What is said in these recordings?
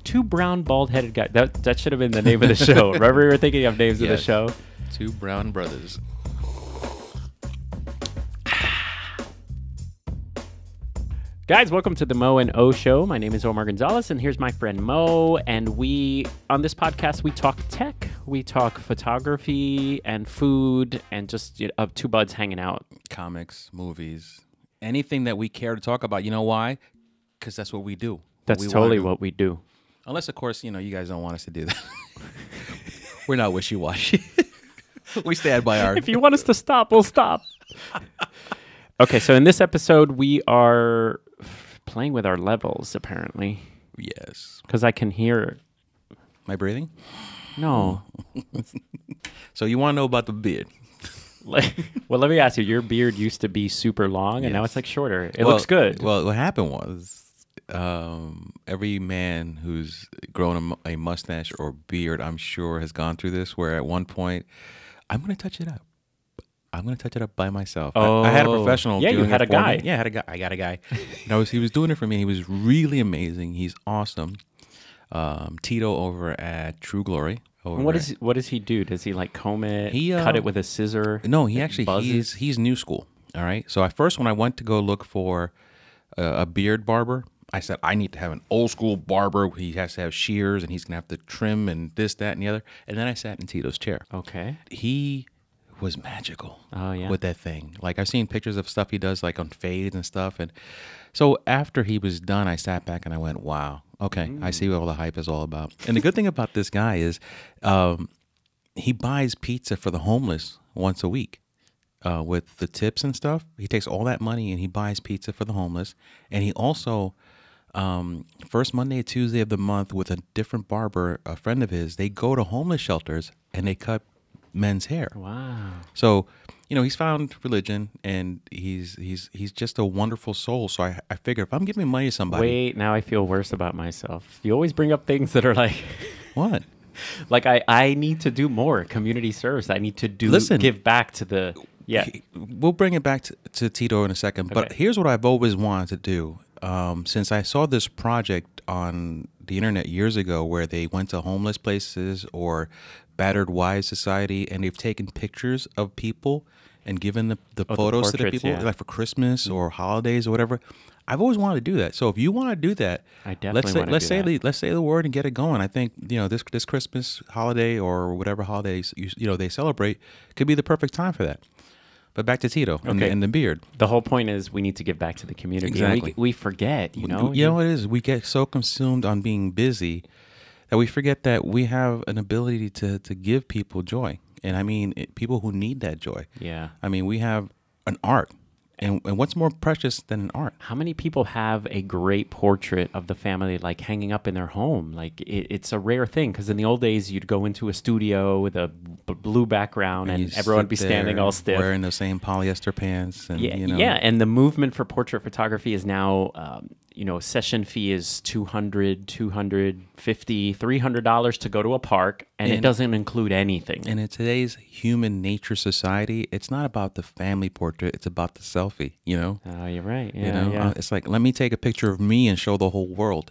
two brown bald-headed guys. That should have been the name of the show. Remember, we were thinking of names of the show. Two brown brothers. Guys, welcome to the Mo and O Show. My name is Omar Gonzalez, and here's my friend Mo. And on this podcast, we talk tech, we talk photography and food, and just two buds hanging out. Comics, movies, anything that we care to talk about. You know why? Because that's what we do. That's totally what we do. Unless, of course, you guys don't want us to do that. We're not wishy-washy. We stand by our... If you want us to stop, we'll stop. Okay, so in this episode, we are playing with our levels, apparently. Yes. Because I can hear... My breathing? No. So you want to know about the beard? Well, let me ask you. Your beard used to be super long, and now it's like shorter. It looks good. Well, what happened was every man who's grown a mustache or beard, I'm sure, has gone through this, where at one point, I'm going to touch it up. I'm going to touch it up by myself. Oh. I had a professional. Yeah, you had a guy. Yeah, I got a guy. He was doing it for me. He was really amazing. He's awesome. Tito over at True Glory. What does he do? Does he like comb it? He cut it with a scissor? No, he's new school. All right. So when I went to go look for a beard barber, I said I need to have an old school barber. He has to have shears, and he's gonna have to trim and this, that, and the other. And then I sat in Tito's chair. Okay. He was magical. Oh yeah. With that thing. Like I've seen pictures of stuff he does like on fades and stuff. And so after he was done, I sat back and I went, wow, okay, I see what all the hype is all about. And the good thing about this guy is he buys pizza for the homeless once a week with the tips and stuff. He takes all that money and he buys pizza for the homeless. And he also, first Monday and Tuesday of the month with a different barber, a friend of his, they go to homeless shelters and they cut men's hair. Wow. So, he's found religion and he's just a wonderful soul. So I figure if I'm giving money to somebody. Wait, now I feel worse about myself. You always bring up things that are like What? Like I need to do more community service. I need to give back to the We'll bring it back to Tito in a second. Okay. But here's what I've always wanted to do. Since I saw this project on the internet years ago where they went to homeless places or Battered Wives Society, and they've taken pictures of people and given the photos to the people, like for Christmas or holidays or whatever. I've always wanted to do that. So if you want to do that, I definitely let's say the word and get it going. I think this Christmas holiday or whatever holidays they celebrate could be the perfect time for that. But back to Tito and the beard. The whole point is we need to give back to the community. Exactly. We forget, You know what it is? We get so consumed on being busy that we forget that we have an ability to give people joy. And I mean, people who need that joy. Yeah. I mean, we have an art. And what's more precious than an art? How many people have a great portrait of the family like hanging up in their home? Like it's a rare thing because in the old days you'd go into a studio with a blue background and everyone would be standing all stiff, wearing the same polyester pants. And, yeah. And the movement for portrait photography is now, session fee is $200, $250, $300 to go to a park, and it doesn't include anything. And in today's human nature society, it's not about the family portrait; it's about the selfie. Oh, you're right. Yeah, it's like let me take a picture of me and show the whole world.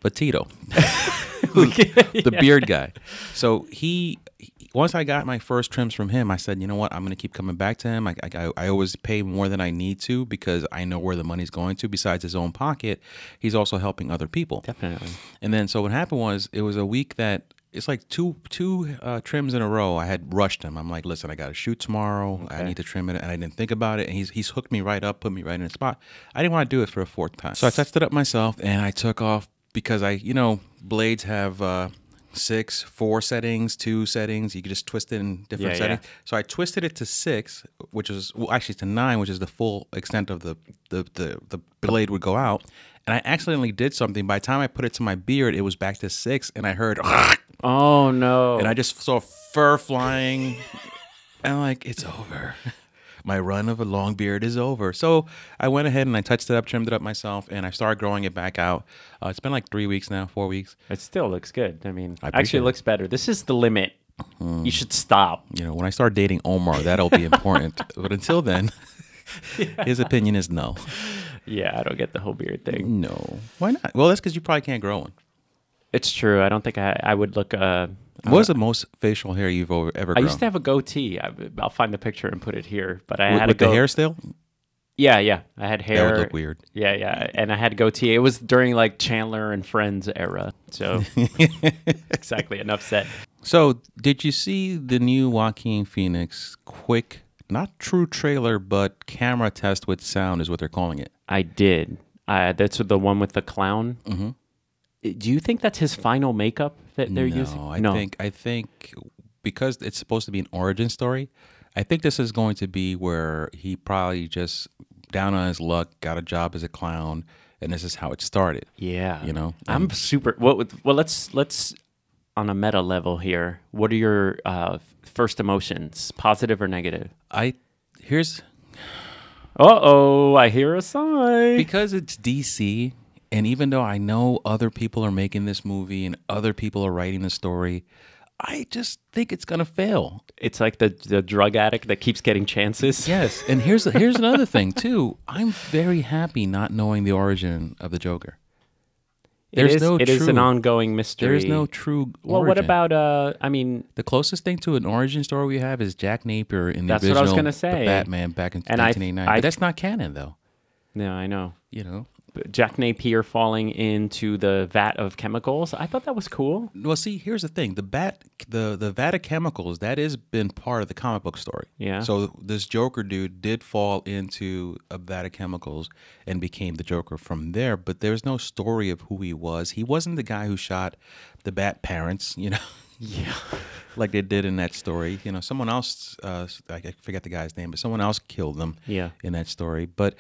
But Tito, the beard guy, so once I got my first trims from him, I said, you know what, I'm going to keep coming back to him. I always pay more than I need to because I know where the money's going to. Besides his own pocket, he's also helping other people. Definitely. And then so what happened was it was a week that it's like two trims in a row. I had rushed him. I'm like, listen, I got to shoot tomorrow. Okay. I need to trim it. And I didn't think about it. And he's hooked me right up, put me right in the spot. I didn't want to do it for a fourth time. So I touched it up myself and I took off because blades have 4 settings, 2 settings. You can just twist it in different settings. Yeah. So I twisted it to 6, which is actually to 9, which is the full extent of the blade would go out. And I accidentally did something. By the time I put it to my beard, it was back to 6, and I heard, oh no! And I just saw fur flying, and I'm like, it's over. My run of a long beard is over. So I went ahead and I touched it up, trimmed it up myself, and I started growing it back out. It's been like 3 weeks now, 4 weeks. It still looks good. I mean, actually it looks better. This is the limit. You should stop. When I start dating Omar, that'll be important. But until then, his opinion is no. Yeah, I don't get the whole beard thing. No. Why not? Well, that's because you probably can't grow one. It's true. I don't think I would look. What was the most facial hair you've ever I grown? used to have a goatee. I'll find the picture and put it here. But I had with the hair still? Yeah. I had hair. That would look weird. Yeah. And I had goatee. It was during like Chandler and Friends era. So exactly. Enough said. So did you see the new Joaquin Phoenix quick, not true trailer, but camera test with sound is what they're calling it? I did. That's the one with the clown. Mm-hmm. Do you think that's his final makeup that they're using? No, I think because it's supposed to be an origin story, I think this is going to be where he probably just down on his luck got a job as a clown, and this is how it started. Yeah, you know, I'm super. Well, let's on a meta level here. What are your first emotions, positive or negative? Here's. I hear a sigh. Because it's DC. And even though I know other people are making this movie and other people are writing the story, I just think it's going to fail. It's like the drug addict that keeps getting chances. Yes. And here's another thing, too. I'm very happy not knowing the origin of the Joker. It is an ongoing mystery. There is no true origin. Well, what about, the closest thing to an origin story we have is Jack Napier in the original what I was gonna say. Batman back in 1989. But that's not canon, though. Yeah, I know. You know? Jack Napier falling into the vat of chemicals. I thought that was cool. Well, see, here's the thing: the vat of chemicals that has been part of the comic book story. Yeah. So this Joker dude did fall into a vat of chemicals and became the Joker from there. But there's no story of who he was. He wasn't the guy who shot the Bat parents. You know. Yeah. Like they did in that story. You know, someone else. I forget the guy's name, but someone else killed them. Yeah. In that story, but.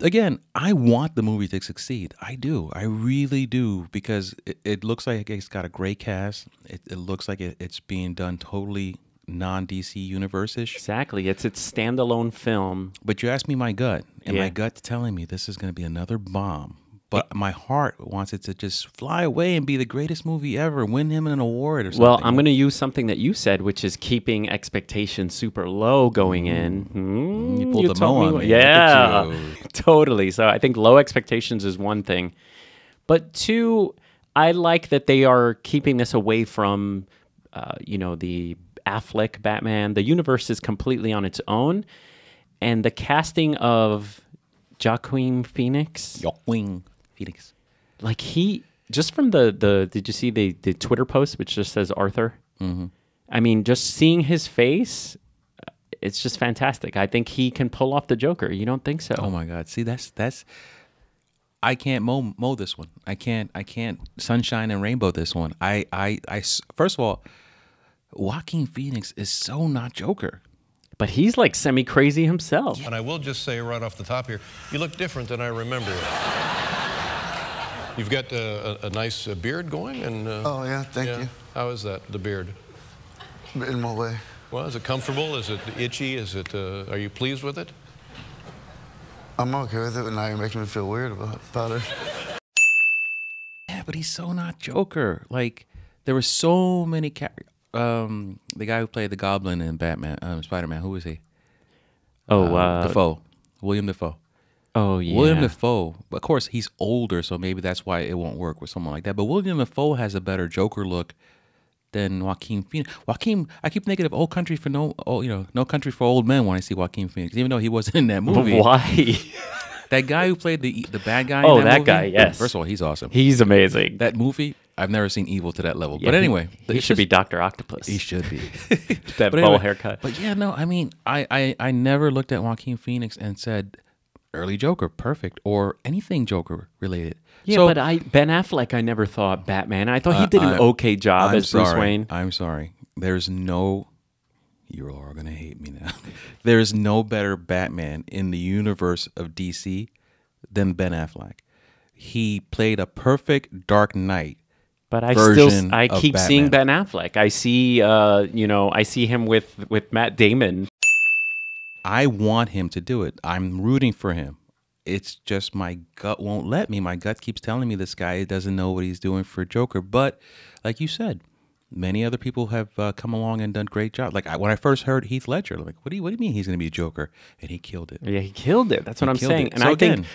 Again, I want the movie to succeed. I do. I really do, because it looks like it's got a great cast. It looks like it's being done totally non-DC universe-ish. Exactly. It's standalone film. But you asked me my gut, and my gut's telling me this is going to be another bomb. But my heart wants it to just fly away and be the greatest movie ever, win him an award or something. Well, I'm going to use something that you said, which is keeping expectations super low going in. You pulled the bow on me. Yeah, totally. So I think low expectations is one thing. But two, I like that they are keeping this away from, the Affleck Batman. The universe is completely on its own. And the casting of Joaquin Phoenix. Like just from did you see the Twitter post, which just says Arthur? Mm-hmm. I mean, just seeing his face, it's just fantastic. I think he can pull off the Joker. You don't think so? Oh my God. See, that's, I can't mow this one. I can't sunshine and rainbow this one. I first of all, Joaquin Phoenix is so not Joker. But he's like semi-crazy himself. And I will just say right off the top here, you look different than I remember. You've got a nice beard going, and oh yeah, thank you. How is that, the beard? In my way. Well, is it comfortable? Is it itchy? Is it? Are you pleased with it? I'm okay with it, but now you're making me feel weird about it. Yeah, but he's so not Joker. Like there were so many the guy who played the Goblin in Batman, Spider-Man. Who was he? Dafoe, William Dafoe. Oh, yeah. William Dafoe, of course, he's older, so maybe that's why it won't work with someone like that. But William Dafoe has a better Joker look than Joaquin Phoenix. I keep thinking of No Country for Old Men when I see Joaquin Phoenix, even though he wasn't in that movie. Why? That guy who played the bad guy in that movie, guy, yes. First of all, he's awesome. He's amazing. That movie, I've never seen evil to that level. Yeah, but anyway. He should be Dr. Octopus. He should be. That bowl haircut. But yeah, no, I mean, I never looked at Joaquin Phoenix and said, early Joker, perfect, or anything Joker related. Yeah, so, but Ben Affleck, I never thought Batman. I thought he did an okay job as Bruce Wayne. I'm sorry. There's no... You all are going to hate me now. There's no better Batman in the universe of DC than Ben Affleck. He played a perfect Dark Knight. But I keep Batman. seeing Ben Affleck. I see, I see him with Matt Damon. I want him to do it. I'm rooting for him. It's just my gut won't let me. My gut keeps telling me this guy doesn't know what he's doing for Joker. But like you said, many other people have come along and done great jobs. Like when I first heard Heath Ledger, like, what do you mean he's going to be Joker? And he killed it. Yeah, he killed it. That's what I'm saying. It. And so I again, think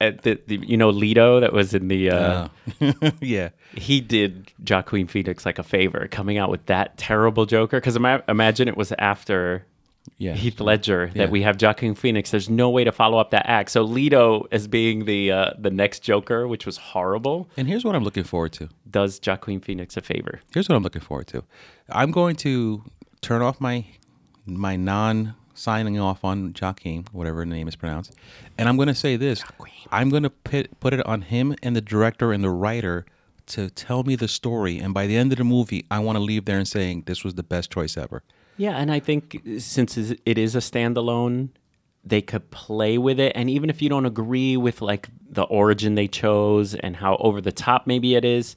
at you know, Leto that was in the Yeah. he did Joaquin Phoenix like a favor coming out with that terrible Joker, because imagine it was after Heath Ledger that we have Joaquin Phoenix. There's no way to follow up that act. So Leto as being the next Joker, which was horrible. And here's what I'm looking forward to. Does Joaquin Phoenix a favor. Here's what I'm looking forward to. I'm going to turn off my non-signing off on Joaquin, whatever the name is pronounced, and I'm going to say this. I'm going to put it on him and the director and the writer to tell me the story. And by the end of the movie, I want to leave there and saying this was the best choice ever. Yeah, and I think since it is a standalone, they could play with it. And even if you don't agree with like the origin they chose and how over the top maybe it is,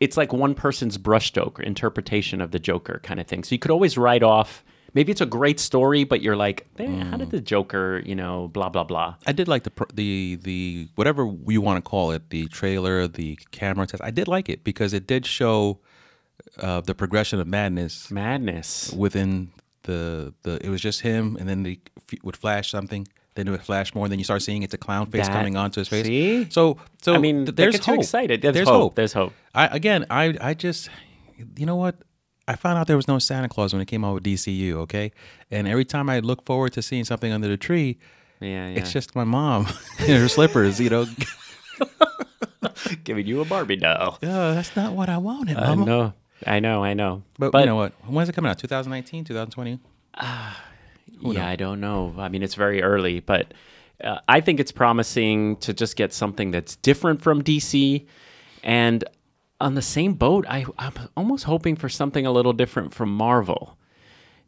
it's like one person's brushstroke or interpretation of the Joker kind of thing. So you could always write off, maybe it's a great story, but you're like, how did the Joker, you know, blah, blah, blah. I did like the whatever you want to call it, the trailer, the camera test. I did like it because it did show the progression of madness within the it was just him, and then they would flash something, then it would flash more, and then you start seeing it's a clown face coming onto his face. See? So I mean, there's gets you hope. excited. There's hope. There's hope. I just, you know what? I found out there was no Santa Claus when it came out with DCU, okay? And every time I look forward to seeing something under the tree, it's just my mom in her slippers, you know. Giving you a Barbie doll. That's not what I wanted, Mama. I know. But you know what? When's it coming out? 2019, 2020? Yeah, I don't know. I mean, it's very early, but I think it's promising to just get something that's different from DC. And on the same boat, I'm almost hoping for something a little different from Marvel.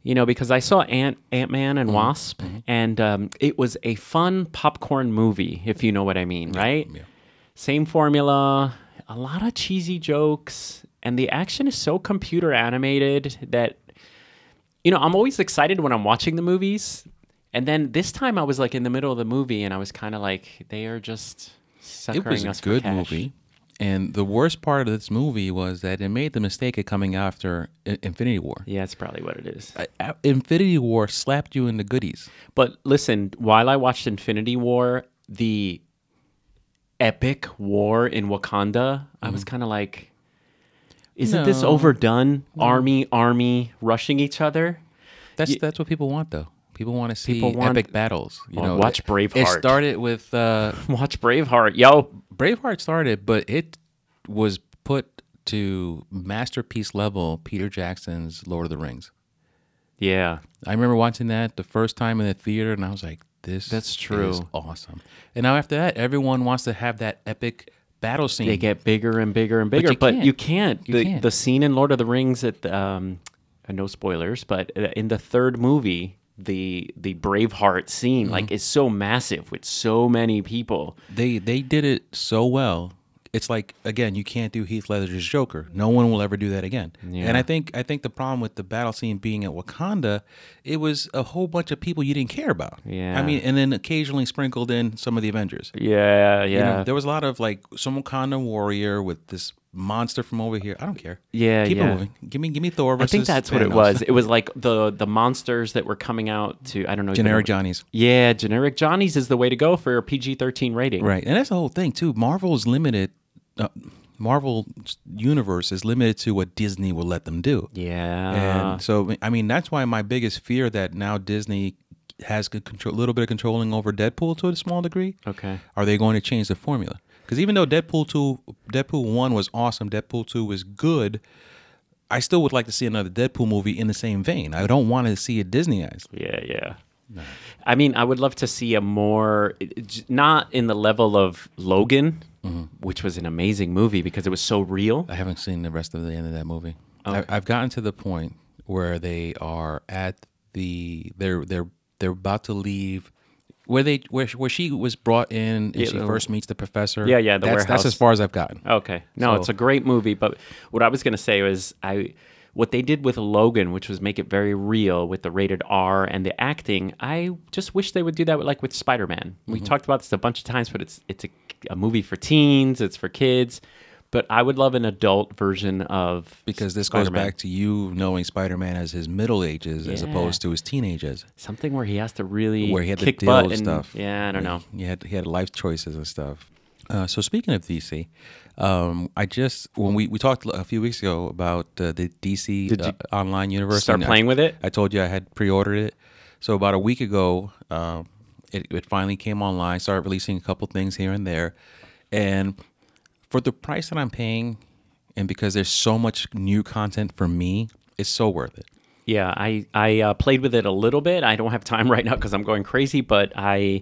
You know, because I saw Ant-Man and Wasp, and it was a fun popcorn movie, if you know what I mean, right? Yeah. Same formula, a lot of cheesy jokes, and the action is so computer animated that, you know, I'm always excited when I'm watching the movies. And then this time I was like in the middle of the movie, and I was kind of like, they are just suckering us for cash. It was a good movie. And the worst part of this movie was that it made the mistake of coming after Infinity War. Yeah, that's probably what it is. Infinity War slapped you in the goodies. But listen, while I watched Infinity War, the epic war in Wakanda, I was kind of like, isn't this overdone? Army rushing each other? That's what people want, though. People want to see epic battles. You know, watch Braveheart. It started with watch Braveheart, yo. Braveheart started, but it was put to masterpiece level Peter Jackson's Lord of the Rings. Yeah, I remember watching that the first time in the theater, and I was like, that's true. Is awesome. And now after that, everyone wants to have that epic battle scene. They get bigger and bigger and bigger, but you can't. The scene in Lord of the Rings at no spoilers, but in the third movie, the Braveheart scene like is so massive with so many people. They did it so well. It's like, again, you can't do Heath Ledger's Joker. No one will ever do that again. Yeah. And I think the problem with the battle scene being at Wakanda, it was a whole bunch of people you didn't care about. Yeah. I mean, and then occasionally sprinkled in some of the Avengers. Yeah. You know, there was a lot of like some Wakanda warrior with this monster from over here. I don't care. Yeah, Keep it moving. Give me Thor versus I think that's Thanos. what it was. It was like the monsters that were coming out to, I don't know. Generic Johnnies. Yeah, generic Johnnies is the way to go for a PG-13 rating. Right. And that's the whole thing, too. Marvel's limited. Marvel universe is limited to what Disney will let them do. Yeah. And so, I mean, that's why my biggest fear that now Disney has a little bit of controlling over Deadpool to a small degree. Okay. Are they going to change the formula? Because even though Deadpool 1 was awesome, Deadpool 2 was good, I still would like to see another Deadpool movie in the same vein. I don't want to see it Disneyized. Yeah. No. I mean, I would love to see a more, not in the level of Logan, which was an amazing movie because it was so real. I haven't seen the rest of the end of that movie. Okay. I've gotten to the point where they are at they're about to leave. Where she was brought in and she first meets the professor. Yeah, the warehouse. That's as far as I've gotten. Okay. No, it's a great movie, but what I was going to say was what they did with Logan, which was make it very real with the rated R and the acting, I just wish they would do that with Spider-Man. We talked about this a bunch of times, but it's a movie for teens, it's for kids. But I would love an adult version of Because this goes Spider-Man. back to you knowing Spider-Man as his middle ages as Yeah. opposed to his teenagers, Something where he has to really where he had to kick deal butt with and stuff. yeah, I don't know. He had life choices and stuff. So speaking of DC, I just when we talked a few weeks ago about the DC Did you online universe. Start and playing with it? I told you I had pre-ordered it. So about a week ago, it finally came online. Started releasing a couple things here and there, and for the price that I'm paying, and because there's so much new content for me, it's so worth it. Yeah, I played with it a little bit. I don't have time right now because I'm going crazy, but I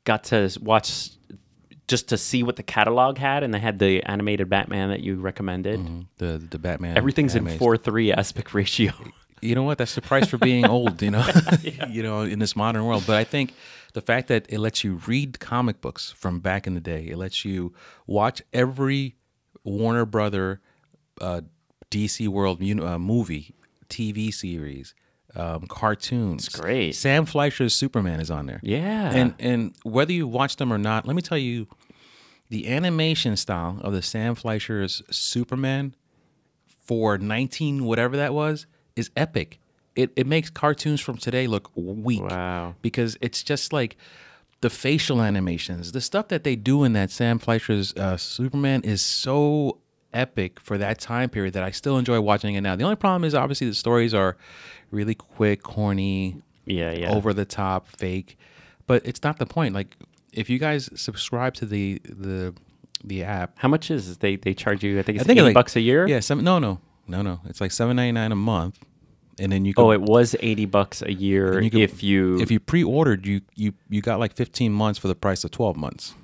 got to watch just to see what the catalog had, and they had the animated Batman that you recommended. The Batman. Everything's in animes. 4:3 aspect ratio. You know what? That's the price for being old, you know, you know, in this modern world. But I think the fact that it lets you read comic books from back in the day, it lets you watch every Warner Brother, DC World movie, TV series, cartoons. It's great. Sam Fleischer's Superman is on there. Yeah. And whether you watch them or not, let me tell you, the animation style of the Sam Fleischer's Superman for 19 whatever that was is epic. It makes cartoons from today look weak. Wow. Because it's just like the facial animations, the stuff that they do in that Sam Fleischer's Superman is so epic for that time period that I still enjoy watching it now. The only problem is obviously the stories are really quick, corny, Yeah. over the top, fake. But it's not the point. Like if you guys subscribe to the app, How much is it? They charge you? I think it's it's $80 a year. Yeah, no. It's like $7.99 a month, and then you. Can, Oh, it was $80 a year you can- if you pre-ordered, you got like 15 months for the price of 12 months.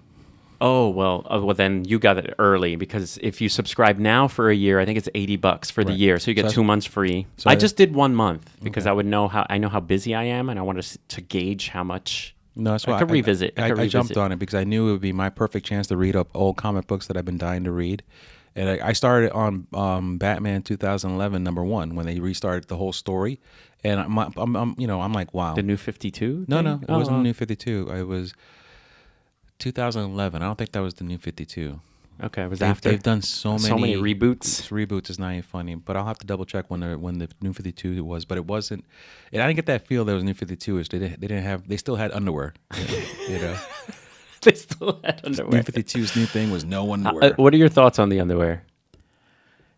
Oh, well, then you got it early because if you subscribe now for a year, I think it's $80 for the Right. year. So you get So 2 months free. so I I- just did 1 month because I know how busy I am and I wanted to gauge how much No, that's I why could revisit. I jumped on it because I knew it would be my perfect chance to read up old comic books that I've been dying to read. And I started on Batman 2011 #1 when they restarted the whole story, and I'm like, wow. the new 52. No, thing? no, it Oh, wasn't the New 52. It was 2011. I don't think that was the New 52. Okay, it was They've, after. they've done so many reboots. Reboots is not even funny, but I'll have to double check when the New 52 was. But it wasn't. I didn't get that feel that it was New 52. They didn't have. They still had underwear. You know, They still had New underwear. 52's new thing was no underwear. What are your thoughts on the underwear?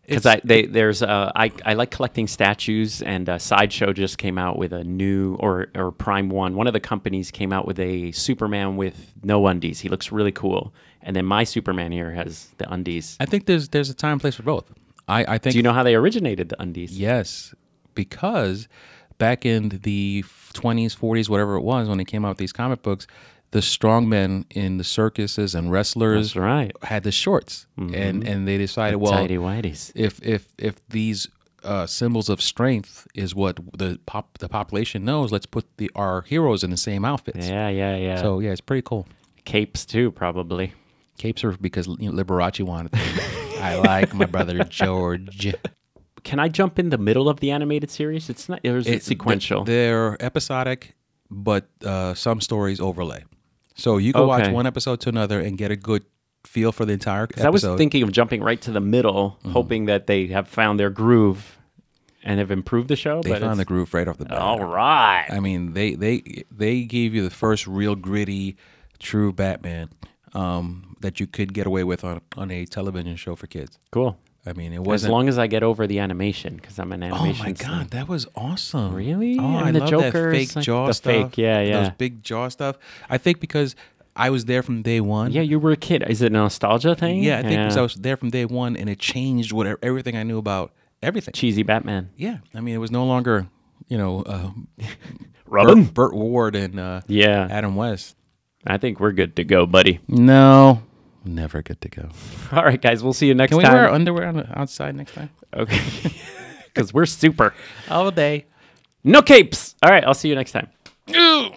Because It's- I like collecting statues, and Sideshow just came out with a new or Prime One of the companies came out with a Superman with no undies. He looks really cool, and then my Superman here has the undies. I think there's a time and place for both. I think. Do you know how they originated the undies? Yes, because back in the 20s, 40s, whatever it was, when they came out with these comic books, the strongmen in the circuses and wrestlers That's right. had the shorts, and they decided, well, Tidy whities. if these symbols of strength is what the population knows, let's put our heroes in the same outfits. Yeah. So yeah, it's pretty cool. Capes too, probably. Capes are because Liberace wanted them. I like my brother George. Can I jump in the middle of the animated series? It's not. Or is it sequential? They're episodic, but some stories overlay. So you can watch Okay. one episode to another and get a good feel for the entire episode. I was thinking of jumping right to the middle, hoping that they have found their groove and have improved the show. They but found the it's- groove right off the bat. All right. I mean, they gave you the first real gritty, true Batman that you could get away with on a television show for kids. Cool. I mean, it As wasn't. long as I get over the animation, because I'm an Oh animation. my god, that was awesome! Really? Oh, I I mean, the love Joker that is fake like jaw the stuff. fake, yeah. Those big jaw stuff. I think because I was there from day one. Yeah, you were a kid. Is it a nostalgia thing? Yeah, I think because I was there from day one, and it changed everything I knew about everything. Cheesy Batman. Yeah, I mean, it was no longer, Robin? Burt Ward and Yeah. Adam West. I think we're good to go, buddy. No, never good to go. All right, guys. We'll see you next Can we time. wear underwear outside next time? Okay. Because we're super. All day. No capes. All right. I'll see you next time. Ew.